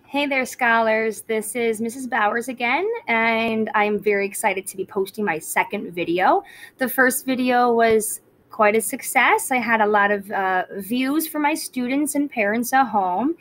Hey there, scholars. This is Mrs. Bowers again, and I'm very excited to be posting my second video. The first video was quite a success. I had a lot of views from my students and parents at home.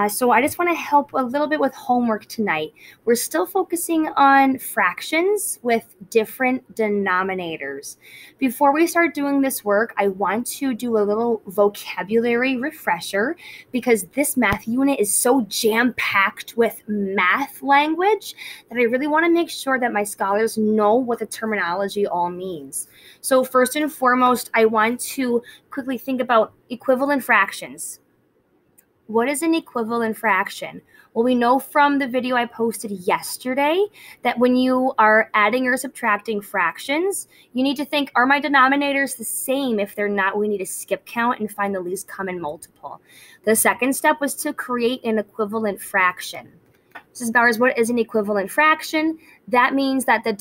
So I just want to help a little bit with homework tonight. We're still focusing on fractions with different denominators. Before we start doing this work, I want to do a little vocabulary refresher because this math unit is so jam-packed with math language that I really want to make sure that my scholars know what the terminology all means. So first and foremost, I want to quickly think about equivalent fractions. What is an equivalent fraction? Well, we know from the video I posted yesterday that when you are adding or subtracting fractions, you need to think, are my denominators the same? If they're not, we need to skip count and find the least common multiple. The second step was to create an equivalent fraction. Mrs. Bowers, what is an equivalent fraction? That means that the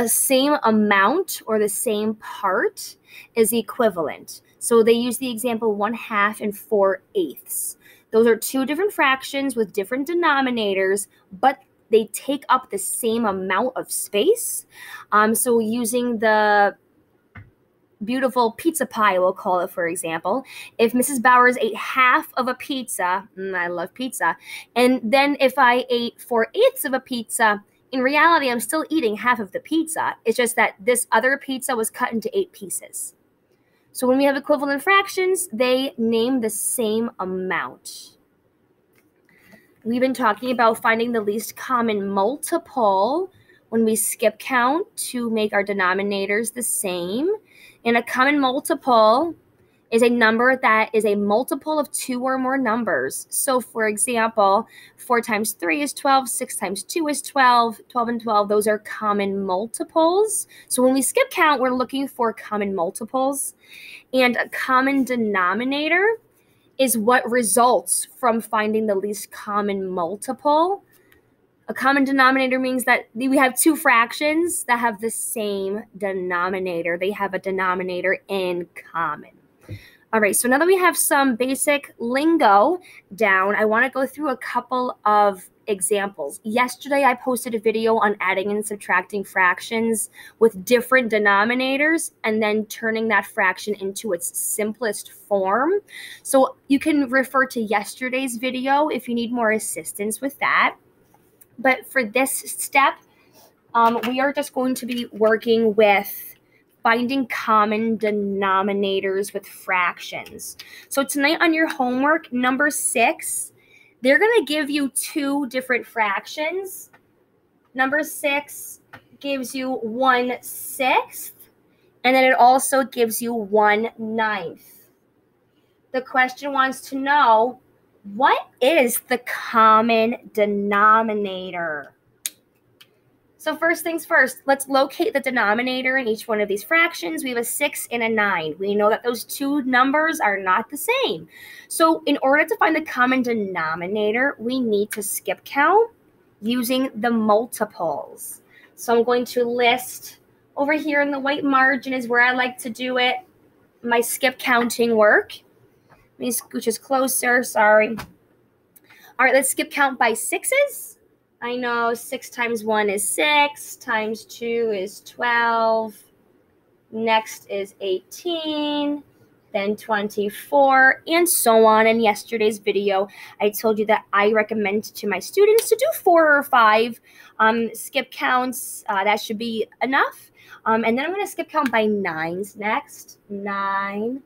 same amount or the same part is equivalent. So they use the example 1/2 and 4/8. Those are two different fractions with different denominators, but they take up the same amount of space. So using the beautiful pizza pie, we'll call it, for example, if Mrs. Bowers ate half of a pizza, I love pizza, and then if I ate 4/8 of a pizza, in reality, I'm still eating half of the pizza. It's just that this other pizza was cut into 8 pieces. So when we have equivalent fractions, they name the same amount. We've been talking about finding the least common multiple when we skip count to make our denominators the same. And a common multiple is a number that is a multiple of 2 or more numbers. So for example, 4 times 3 is 12, 6 times 2 is 12, 12 and 12, those are common multiples. So when we skip count, we're looking for common multiples. And a common denominator is what results from finding the least common multiple. A common denominator means that we have two fractions that have the same denominator. They have a denominator in common. All right, so now that we have some basic lingo down, I want to go through a couple of examples. Yesterday, I posted a video on adding and subtracting fractions with different denominators and then turning that fraction into its simplest form. So you can refer to yesterday's video if you need more assistance with that. But for this step, we are just going to be working with finding common denominators with fractions. So tonight on your homework, number 6, they're going to give you 2 different fractions. Number 6 gives you 1/6, and then it also gives you 1/9. The question wants to know, what is the common denominator? So first things first, let's locate the denominator in each one of these fractions. We have a 6 and a 9. We know that those two numbers are not the same. So in order to find the common denominator, we need to skip count using the multiples. So I'm going to list over here in the white margin is where I like to do it, my skip counting work. Let me scooch this closer, sorry. All right, let's skip count by 6s. I know 6 times 1 is 6, times 2 is 12, next is 18, then 24, and so on. In yesterday's video, I told you that I recommend to my students to do 4 or 5 skip counts. That should be enough. And then I'm going to skip count by 9s next. 9,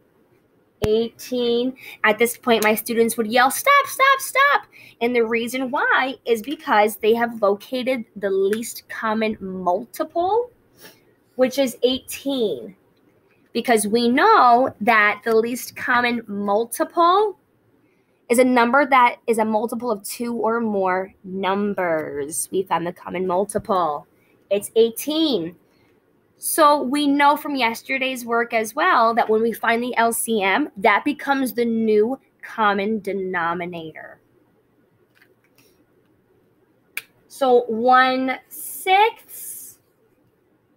18. At this point, my students would yell, stop, stop, stop. And the reason why is because they have located the least common multiple, which is 18. Because we know that the least common multiple is a number that is a multiple of 2 or more numbers. We found the common multiple. It's 18. So we know from yesterday's work as well that when we find the LCM, that becomes the new common denominator. So 1/6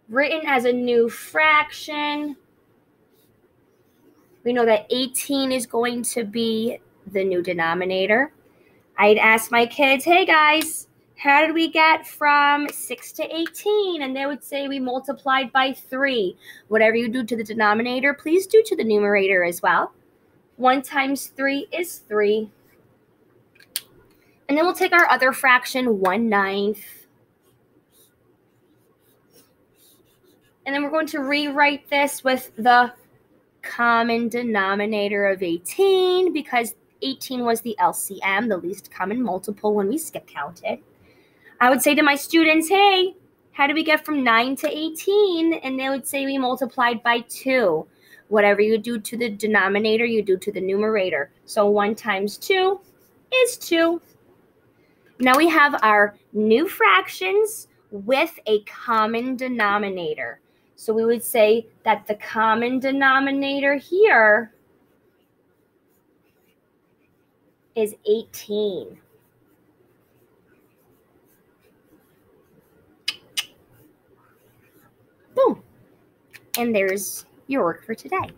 written as a new fraction. We know that 18 is going to be the new denominator. I'd ask my kids, hey guys, how did we get from 6 to 18? And they would say we multiplied by 3. Whatever you do to the denominator, please do to the numerator as well. 1 times 3 is 3. And then we'll take our other fraction, 1/9. And then we're going to rewrite this with the common denominator of 18 because 18 was the LCM, the least common multiple when we skip counted. I would say to my students, hey, how do we get from 9 to 18? And they would say we multiplied by 2. Whatever you do to the denominator, you do to the numerator. So 1 times 2 is 2. Now we have our new fractions with a common denominator. So we would say that the common denominator here is 18. Boom. And there's your work for today.